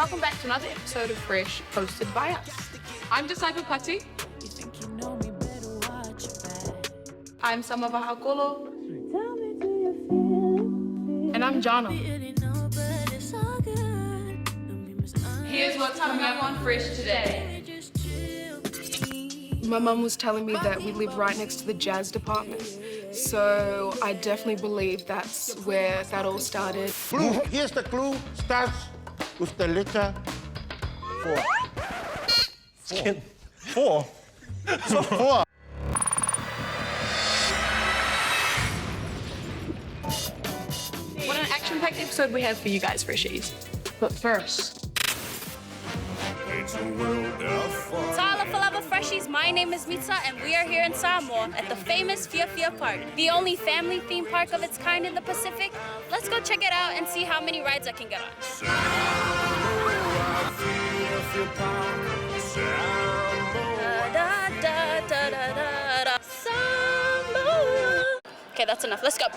welcome back to another episode of Fresh, hosted by us. I'm Disciple Pati. I'm Samoa Fiafia. And I'm Jarna. Here's what's coming up on Fresh today. My mum was telling me that we live right next to the jazz department, so I definitely believe that's where that all started. Clue. Here's the clue. Starts with the letter 4. 4? So 4. What an action-packed episode we have for you guys, Freshies. But first... Tala Falaba Freshies, my name is Mitsa and we are here in Samoa at the famous Fiafia Park, the only family theme park of its kind in the Pacific. Let's go check it out and see how many rides I can get on. Samoa. Okay, that's enough. Let's go.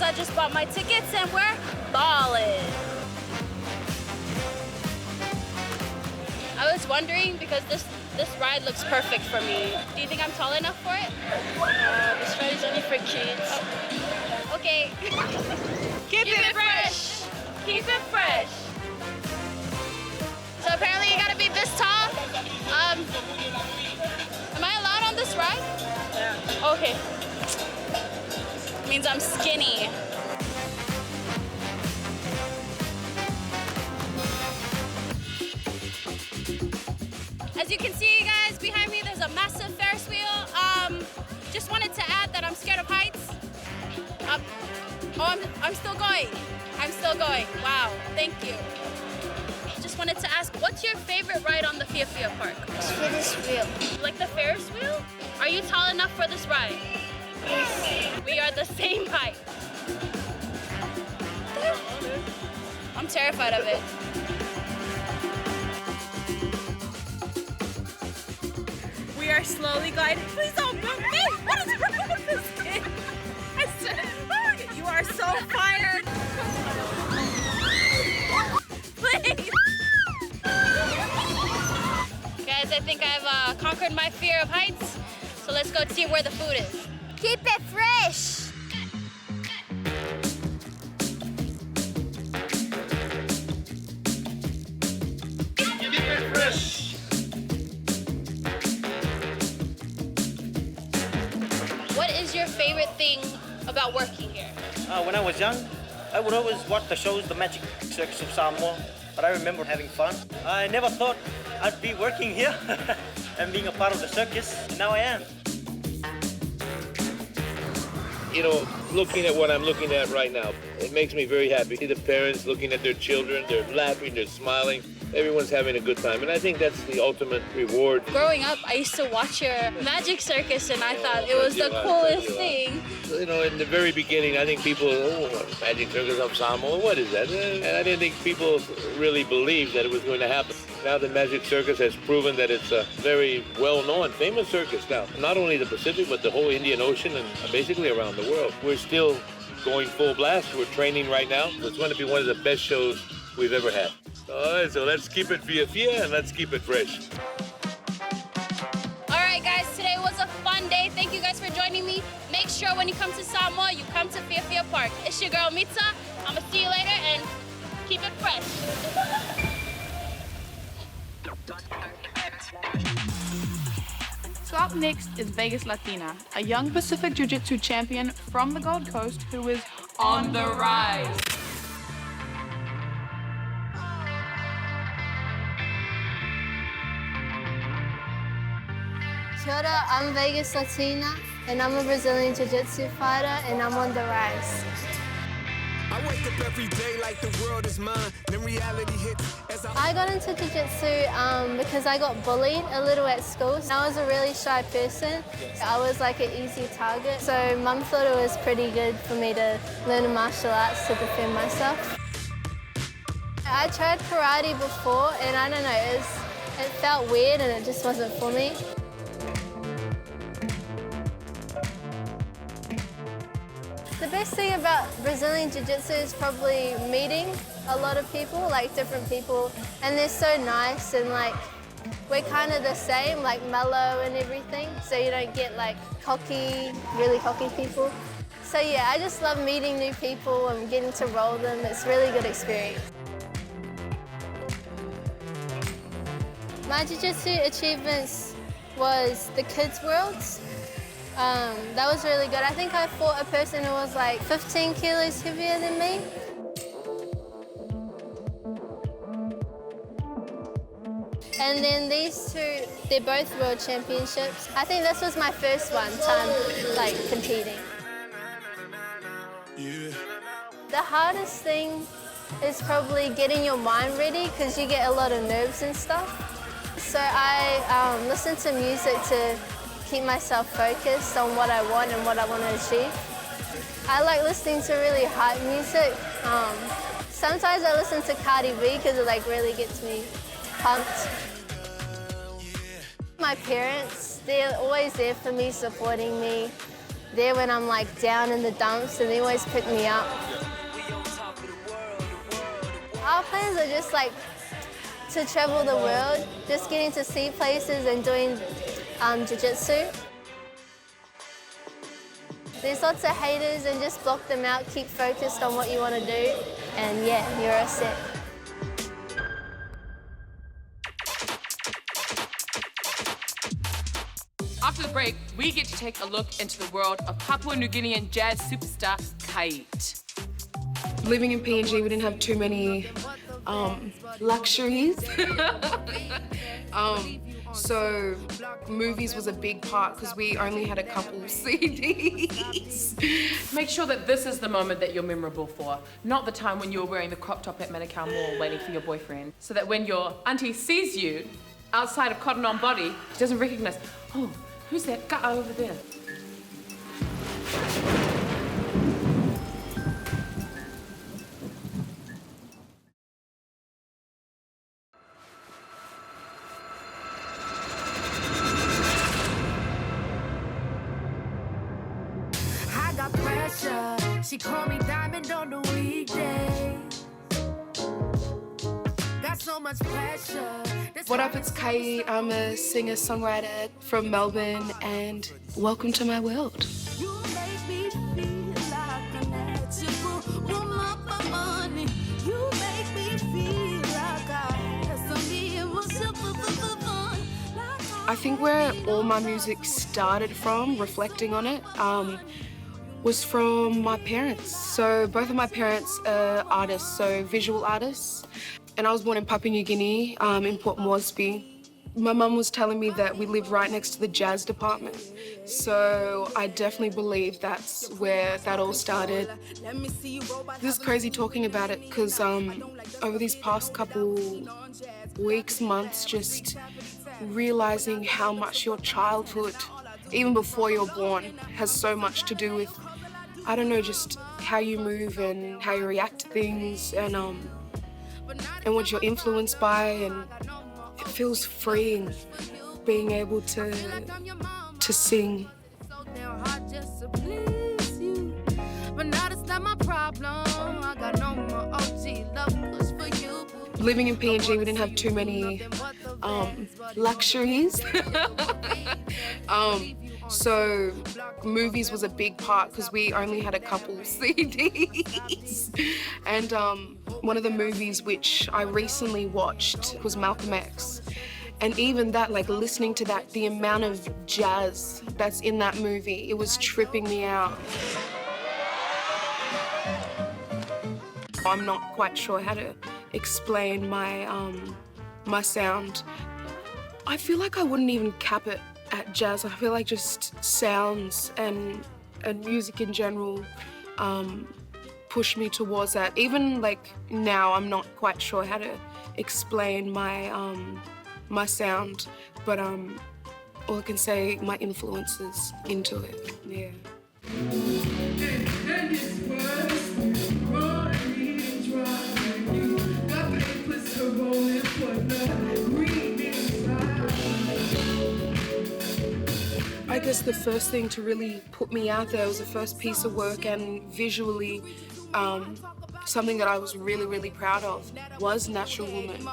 I just bought my tickets and we're ballin'. I was wondering because this ride looks perfect for me. Do you think I'm tall enough for it? This ride is only for kids. Oh. Okay. Keep it fresh. Keep it fresh. So apparently you gotta be this tall. Am I allowed on this ride? Yeah. Okay. Means I'm skinny. As you can see, guys, behind me there's a massive Ferris wheel. Just wanted to add that I'm scared of heights. I'm still going. I'm still going. Wow, thank you. Just wanted to ask, what's your favorite ride on the Fiafia Park? Ferris wheel. Like the Ferris wheel? Are you tall enough for this ride? Yes. We are the same height. I'm terrified of it. We are slowly gliding. Please don't move me! What is wrong with this kid? I said, oh, you are so fired. Please! Guys, I think I've conquered my fear of heights. So let's go see where the food is. Keep it fresh. Keep it fresh. What is your favorite thing about working here? When I was young, I would always watch the shows, the Magic Circus of Samoa, but I remember having fun. I never thought I'd be working here and being a part of the circus, and now I am. You know, looking at what I'm looking at right now, it makes me very happy. See the parents looking at their children, they're laughing, they're smiling. Everyone's having a good time, and I think that's the ultimate reward. Growing up, I used to watch your Magic Circus, and I thought it was the coolest thing. You know, in the very beginning, I think people, Magic Circus of Samoa, what is that? And I didn't think people really believed that it was going to happen. Now the Magic Circus has proven that it's a very well-known, famous circus now. Not only the Pacific, but the whole Indian Ocean and basically around the world. We're still going full blast. We're training right now. It's going to be one of the best shows we've ever had. All right, so let's keep it Fiafia and let's keep it fresh. All right, guys, today was a fun day. Thank you guys for joining me. Make sure when you come to Samoa, you come to Fiafia Park. It's your girl, Mitsa. I'm going to see you later and keep it fresh. So up next is Vegas Latina, a young Pacific Jiu-Jitsu champion from the Gold Coast who is on the rise. Kia ora, I'm Vegas Latina, and I'm a Brazilian Jiu-Jitsu fighter, and I'm on the rise. I wake up every day like the world is mine. Then reality hits as I got into Jiu-Jitsu because I got bullied a little at school. I was a really shy person. I was like an easy target. So Mum thought it was pretty good for me to learn martial arts to defend myself. I tried karate before, and I don't know, it felt weird and it just wasn't for me. The best thing about Brazilian Jiu-Jitsu is probably meeting a lot of people, like different people, and they're so nice and like we're kind of the same, like mellow and everything, so you don't get like cocky, really cocky people. So yeah, I just love meeting new people and getting to roll them. It's a really good experience. My Jiu-Jitsu achievements was the Kids Worlds. That was really good. I think I fought a person who was like 15 kilos heavier than me. And then these two, they're both world championships. I think this was my first time like competing. The hardest thing is probably getting your mind ready because you get a lot of nerves and stuff. So I listen to music to keep myself focused on what I want and what I want to achieve. I like listening to really hype music. Sometimes I listen to Cardi B because it like really gets me pumped. My parents, they're always there for me, supporting me. They're when I'm like down in the dumps and they always pick me up. Our plans are just like to travel the world, just getting to see places and doing jiu-jitsu. There's lots of haters and just block them out, keep focused on what you want to do, and yeah, you're all set. After the break, we get to take a look into the world of Papua New Guinean jazz superstar Kait. Living in PNG, we didn't have too many luxuries. So movies was a big part because we only had a couple CDs. Make sure that this is the moment that you're memorable for, not the time when you were wearing the crop top at Manukau Mall waiting for your boyfriend, so that when your auntie sees you outside of Cotton On Body, she doesn't recognize, oh, who's that guy over there? I got pressure. She called me diamond on the weekday. Got so much pressure. What up, it's Kait. I'm a singer-songwriter from Melbourne, and welcome to my world. You make me feel like a natural woman for money. You make me feel like I think where all my music started from, reflecting on it, was from my parents. So both of my parents are artists, so visual artists. And I was born in Papua New Guinea, in Port Moresby. My mum was telling me that we live right next to the jazz department. So I definitely believe that's where that all started. This is crazy talking about it because over these past couple weeks, months, just realizing how much your childhood, even before you're born, has so much to do with, I don't know, just how you move and how you react to things and what you're influenced by, and it feels freeing being able to sing. Living in PNG, we didn't have too many luxuries. So movies was a big part because we only had a couple CDs. And one of the movies which I recently watched was Malcolm X. And even that, like listening to that, the amount of jazz that's in that movie, it was tripping me out. I'm not quite sure how to explain my my sound. I feel like I wouldn't even cap it at jazz. I feel like just sounds and music in general push me towards that. Even like now, I'm not quite sure how to explain my my sound, but all I can say, my influences into it. Yeah. I guess the first thing to really put me out there, was the first piece of work, and visually something that I was really, really proud of was Natural Woman.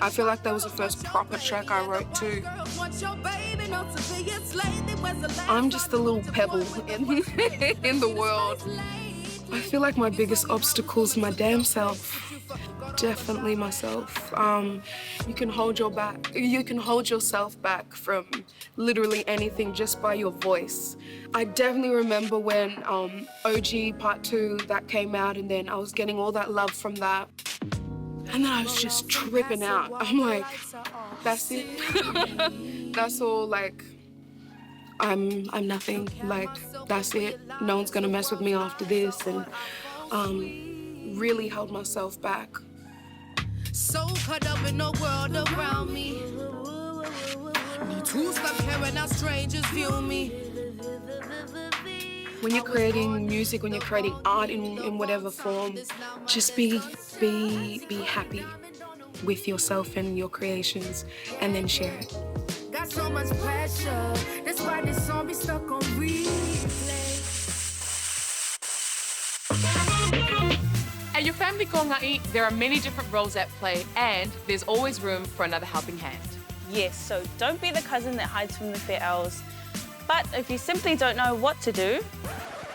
I feel like that was the first proper track I wrote too. I'm just a little pebble in the world. I feel like my biggest obstacle is my damn self. Definitely myself. You can hold yourself back from literally anything just by your voice. I definitely remember when OG Part 2 that came out, and then I was getting all that love from that. And then I was just tripping out. I'm like, that's it. That's all, like, I'm nothing. Like, that's it. No one's gonna mess with me after this. And really held myself back. So caught up in the world around me. Need to stop caring how strangers view me. When you're creating music, when you're creating art in whatever form, just be happy with yourself and your creations, and then share it. Got so much pressure, that's why this song be stuck on replay. At your family kongai, there are many different roles at play, and there's always room for another helping hand. Yes, so don't be the cousin that hides from the fair owls. But if you simply don't know what to do...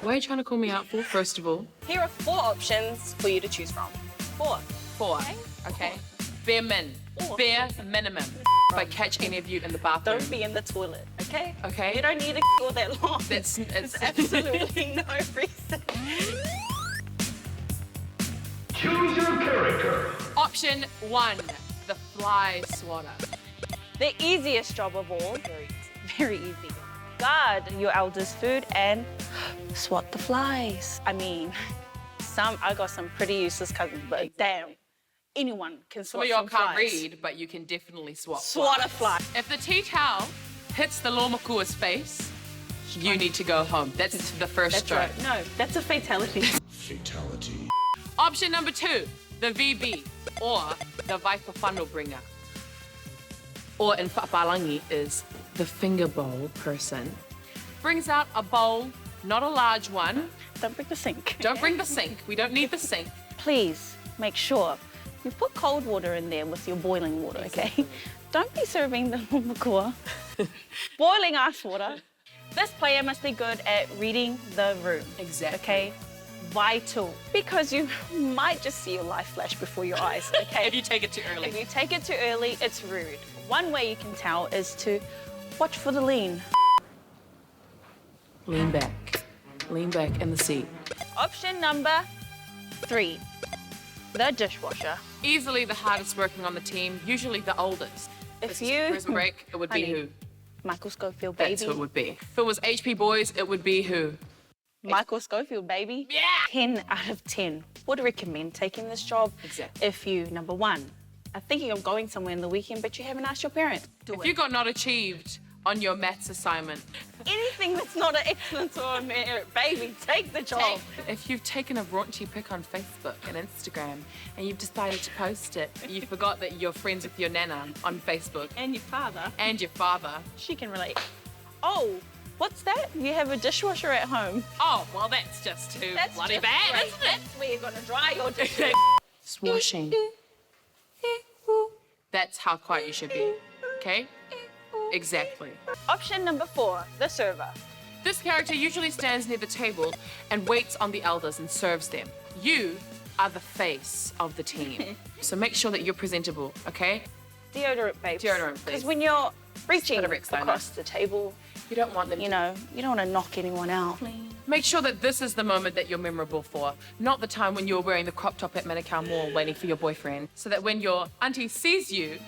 What are you trying to call me out for, first of all? Here are 4 options for you to choose from. 4. 4. Okay. Bare minimum. If I catch any of you in the bathroom. Don't be in the toilet, okay? Okay. You don't need to all that long. It's absolutely no reason. Choose your character. Option 1, the fly swatter. The easiest job of all. Very easy. Guard your elders' food and swat the flies. I mean, I got some pretty useless cousins, but damn, anyone can swat Some of y'all can't flies. read, but you can definitely swat a fly. If the tea towel hits the Lomakua's face, you need to go home. That's the first stroke. Right. No, that's a fatality. Fatality. Option number 2, the VB, or the Viper Funnel Bringer. Or in Palagi is the finger bowl person. Brings out a bowl, not a large one. Don't bring the sink. Don't bring the sink. We don't need the sink. Please make sure you put cold water in there with your boiling water, okay? Don't be serving the Lomakua boiling ice water. This player must be good at reading the room. Exactly. Okay? Vital. Because you might just see your life flash before your eyes, okay? If you take it too early. If you take it too early, it's rude. One way you can tell is to watch for the lean. Lean back. Lean back in the seat. Option number 3, the dishwasher. Easily the hardest working on the team, usually the oldest. If Prison Break, it would be who? Michael Schofield, baby. That's who it would be. If it was HP Boys, it would be who? Michael Schofield, baby. Yeah! 10 out of 10. Would recommend taking this job. Exactly. If you, number 1, are thinking of going somewhere in the weekend, but you haven't asked your parents. If you got not achieved on your maths assignment. Anything that's not an excellence or a merit, baby, take the job. If you've taken a raunchy pic on Facebook and Instagram and you've decided to post it, you forgot that you're friends with your nana on Facebook. And your father. And your father. She can relate. Oh, what's that? You have a dishwasher at home. Oh, well, that's just too bloody bad, great. isn't it? That's where you're gonna dry your dishes. Swashing. That's how quiet you should be, okay? Exactly. Option number 4, the server. This character usually stands near the table and waits on the elders and serves them. You are the face of the team. So make sure that you're presentable, okay? Deodorant, babes. Deodorant, please. Because when you're reaching Bit of Rexona. across the table, you don't want them you know, you don't want to knock anyone out. Make sure that this is the moment that you're memorable for, not the time when you're wearing the crop top at Manukau Mall waiting for your boyfriend, so that when your auntie sees you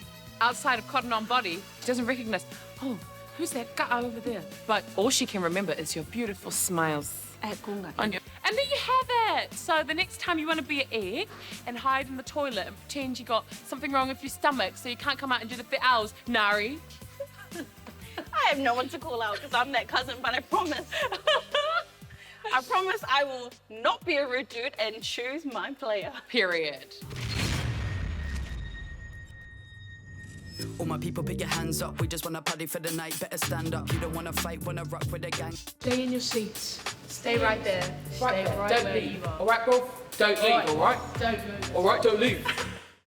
outside of Cotton On Body, she doesn't recognize, oh, who's that guy over there? But all she can remember is your beautiful smiles. On your, and there you have it. So the next time you want to be an egg and hide in the toilet and pretend you got something wrong with your stomach so you can't come out and do the fit hours, Nari. I have no one to call out because I'm that cousin, but I promise. I promise I will not be a rude dude and choose my player. Period. All my people, put your hands up. We just wanna party for the night. Better stand up. You don't wanna fight, wanna rock with the gang. Stay in your seats. Stay right there. Right Stay there. right Don't where leave. you are. All right, bro? Don't leave, all right? Don't move. All right, don't leave.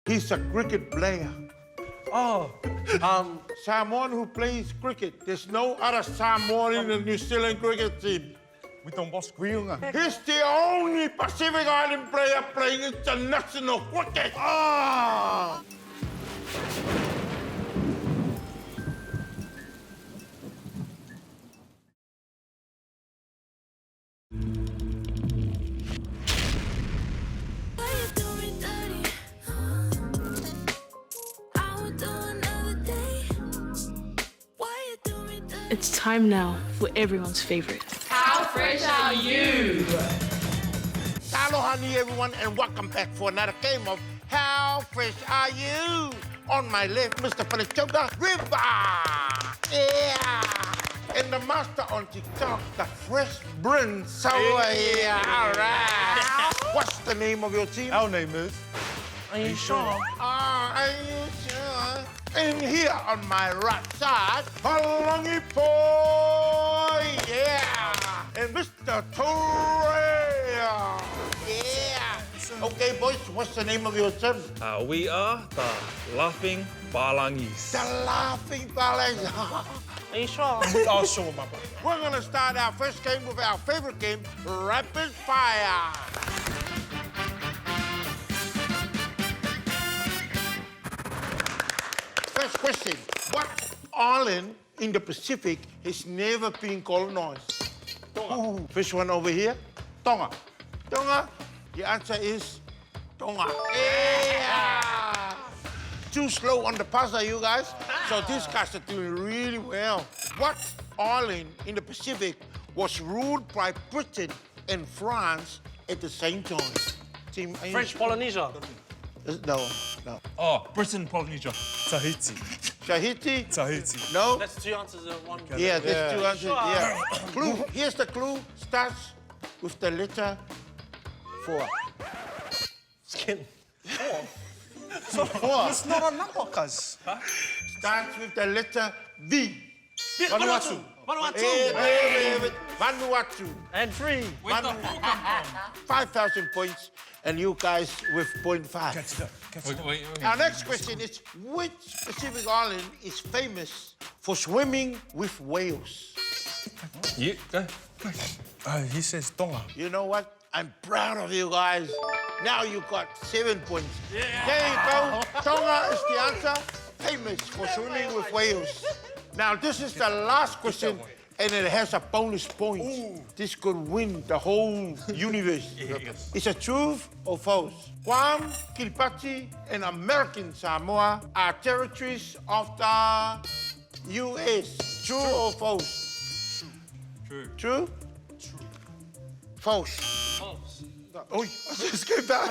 He's a cricket player. Oh, Samoan who plays cricket. There's no other Samoan in the New Zealand cricket team. We don't boss Green. He's the only Pacific Island player playing international cricket. Ah! It's time now for everyone's favorite. How fresh are you? Aloha ni everyone and welcome back for another game of How Fresh Are You? On my left, Mr. Palagi River. Yeah. And the master on TikTok, the Fresh Brince River. Yeah, all right. What's the name of your team? Our name is... are you sure? Are you sure? And here on my right side, Palagi Boi. Yeah. And Mr. Torrell. Yeah. Okay, boys, what's the name of your team? we are the Laughing Palangis. The Laughing Palagi. Are you sure? We are sure, my brother. We're gonna start our first game with our favorite game, Rapid Fire. First question, what island in the Pacific has never been colonized? Tonga. First one over here, Tonga. Tonga, the answer is Tonga. Yeah! Too slow on the buzzer, you guys. So these guys are doing really well. What island in the Pacific was ruled by Britain and France at the same time? Team, French Polynesia. No. Oh, Britain, Polynesia. Tahiti. Tahiti? Tahiti. No? That's two answers in one. Yeah, that's two answers. Yeah. Clue. Here's the clue. Starts with the letter 4. Skin. 4. It's not a number, cuz. Starts with the letter V. Vanuatu. Vanuatu. And 3. 5,000 points, and you guys with 0.5. Catch it up. Wait. Our next question is, which Pacific island is famous for swimming with whales? You, go. He says Tonga. You know what? I'm proud of you guys. Now you got 7 points. Yeah. There you go. Tonga is the answer. Famous for swimming with whales. Now, this is the last question, and it has a bonus point. Ooh. This could win the whole universe. Yes. Is it true or false? Guam, Kiribati, and American Samoa are territories of the U.S. True or false? True. True? True. False. False. Oh, I just gave that.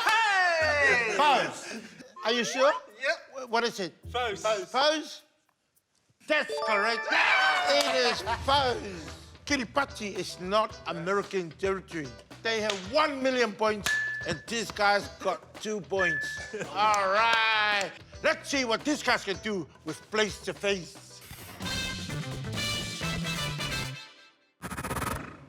Hey! False. Are you sure? Yep. What is it? False. False? That's correct. It is false. Kiribati is not American territory. They have 1 million points, and these guys got 2 points. All right. Let's see what these guys can do with Place to Face.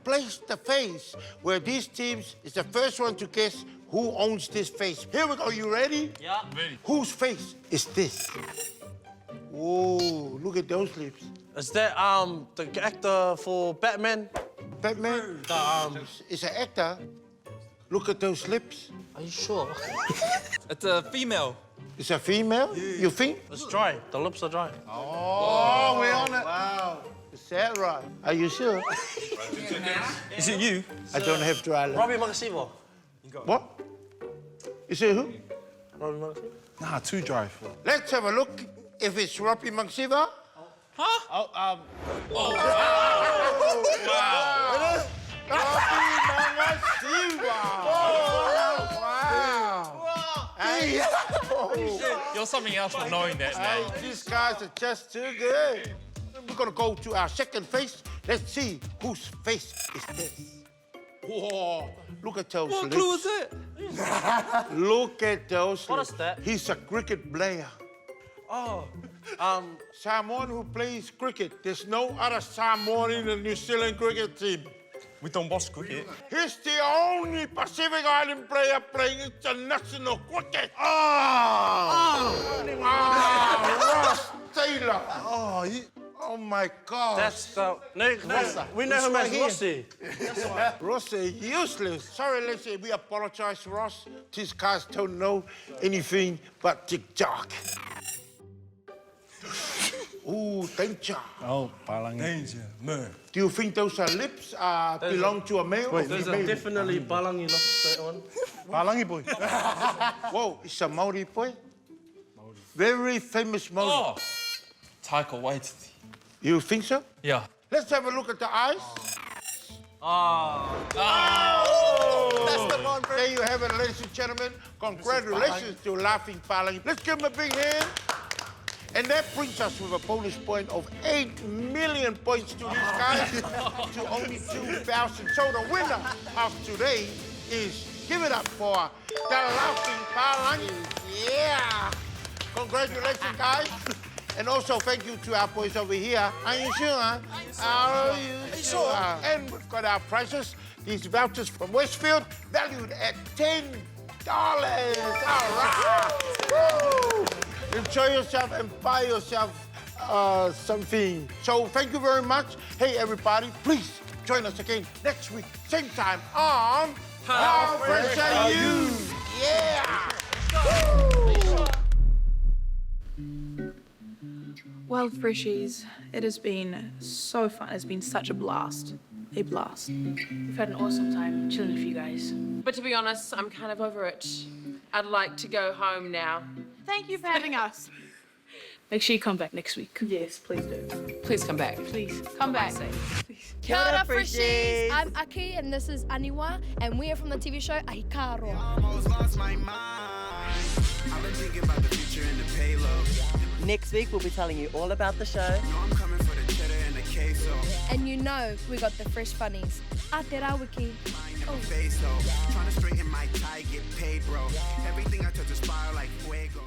Place to Face, where these teams is the first one to guess who owns this face. Here we go. You ready? Yeah. Ready. Whose face is this? Oh, look at those lips. Is that the actor for Batman? Batman? It's an actor. Look at those lips. Are you sure? It's a female. It's a female? Yeah. You think? It's dry. The lips are dry. Oh, we're on it. Wow. Is that right? Are you sure? Is it you? I don't have dry lips. Robbie Magasivo. What? Is it who? Robbie Magasivo? Nah, too dry. Let's have a look if it's Robbie Magasivo. Huh? Oh, wow. Robbie Magasivo. Oh, wow. Hey. You're something else for knowing that name. Hey, these guys are just too good. We're gonna go to our second face. Let's see whose face is this. Whoa, look at those lips. What clue is it? Look at those What lips. is that? He's a cricket player. Oh, Samoan who plays cricket. There's no other Samoan in the New Zealand cricket team. We don't watch cricket. He's the only Pacific Island player playing international cricket. Ross Taylor. Oh my God. That's the... we know him as Rossi. Rossi, useless. Sorry, Leslie, we apologize, Ross. These guys don't know anything but TikTok. Ooh, danger. Oh, Palagi. Danger, man. Do you think those lips belong to a male? Wait, those are definitely Palagi lips straight on. Palagi boy. Whoa, it's a Maori boy? Very famous Maori. Oh, Taika Waititi. You think so? Yeah. Let's have a look at the eyes. That's the one, bro. There you have it, ladies and gentlemen. Congratulations to Laughing Palagi. Let's give him a big hand. And that brings us with a bonus point of 8 million points to these guys to only 2,000. So the winner of today is, give it up for the Laughing Palagi. Yeah! Congratulations, guys. And also thank you to our boys over here. Are you sure? Are you sure? And we've got our prizes. These vouchers from Westfield, valued at $10. All right! Woo! Enjoy yourself and buy yourself something. So thank you very much. Hey, everybody, please join us again next week, same time on How Fresh Are You? Yeah! Well, Freshies, it has been so fun. It's been such a blast. A blast. We've had an awesome time chilling with you guys. But to be honest, I'm kind of over it. I'd like to go home now. Thank you for having us. Make sure you come back next week. Yes, please do. Please come back. Please. Come back. Please. Kia ora, Freshies. I'm Aki and this is Aniwa and we are from the TV show Ahikaro. Almost lost my mind. I've been thinking about the future and the payload. Next week, we'll be telling you all about the show. I'm coming for the cheddar and the queso. And you know we got the fresh funnies. Aterawiki. Trying to straighten my tie, get paid, bro. Everything I touch is fire like fuego.